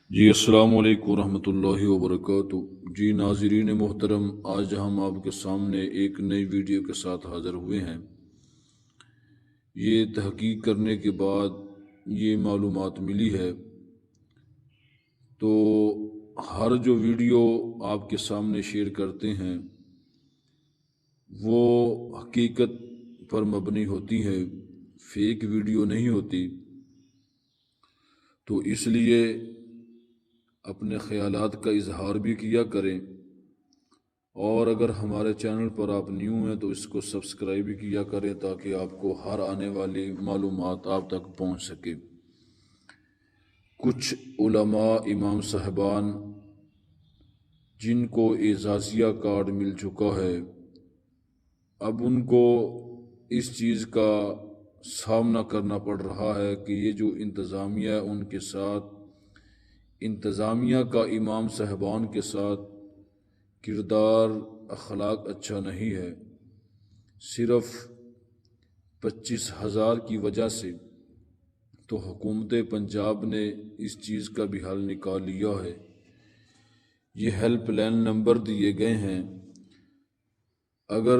جی السلام علیکم ورحمۃ اللہ وبرکاتہ۔ جی ناظرین محترم، آج ہم آپ کے سامنے ایک نئی ویڈیو کے ساتھ حاضر ہوئے ہیں۔ یہ تحقیق کرنے کے بعد یہ معلومات ملی ہے، تو ہر جو ویڈیو آپ کے سامنے شیئر کرتے ہیں وہ حقیقت پر مبنی ہوتی ہے، فیک ویڈیو نہیں ہوتی۔ تو اس لیے اپنے خیالات کا اظہار بھی کیا کریں، اور اگر ہمارے چینل پر آپ نیو ہیں تو اس کو سبسکرائب بھی کیا کریں تاکہ آپ کو ہر آنے والی معلومات آپ تک پہنچ سکے۔ کچھ علماء امام صاحبان جن کو اعزازیہ کارڈ مل چکا ہے، اب ان کو اس چیز کا سامنا کرنا پڑ رہا ہے کہ یہ جو انتظامیہ ہے ان کے ساتھ، انتظامیہ کا امام صاحبان کے ساتھ کردار اخلاق اچھا نہیں ہے۔ صرف 25,000 کی وجہ سے تو حکومت پنجاب نے اس چیز کا بھی حل نکال لیا ہے۔ یہ ہیلپ لائن نمبر دیے گئے ہیں، اگر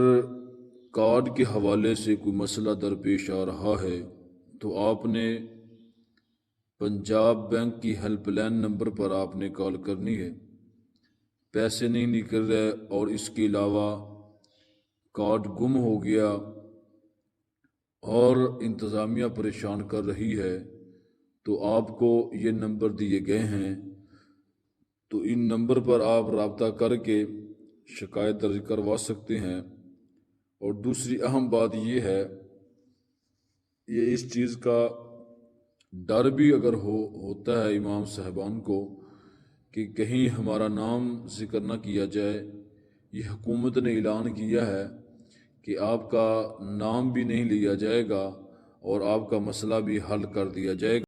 کارڈ کے حوالے سے کوئی مسئلہ درپیش آ رہا ہے تو آپ نے پنجاب بینک کی ہیلپ لائن نمبر پر آپ نے کال کرنی ہے۔ پیسے نہیں نکل رہے اور اس کے علاوہ کارڈ گم ہو گیا اور انتظامیہ پریشان کر رہی ہے، تو آپ کو یہ نمبر دیے گئے ہیں، تو ان نمبر پر آپ رابطہ کر کے شکایت درج کروا سکتے ہیں۔ اور دوسری اہم بات یہ ہے، یہ اس چیز کا ڈر بھی اگر ہوتا ہے امام صاحبان کو کہ کہیں ہمارا نام ذکر نہ کیا جائے۔ یہ حکومت نے اعلان کیا ہے کہ آپ کا نام بھی نہیں لیا جائے گا اور آپ کا مسئلہ بھی حل کر دیا جائے گا۔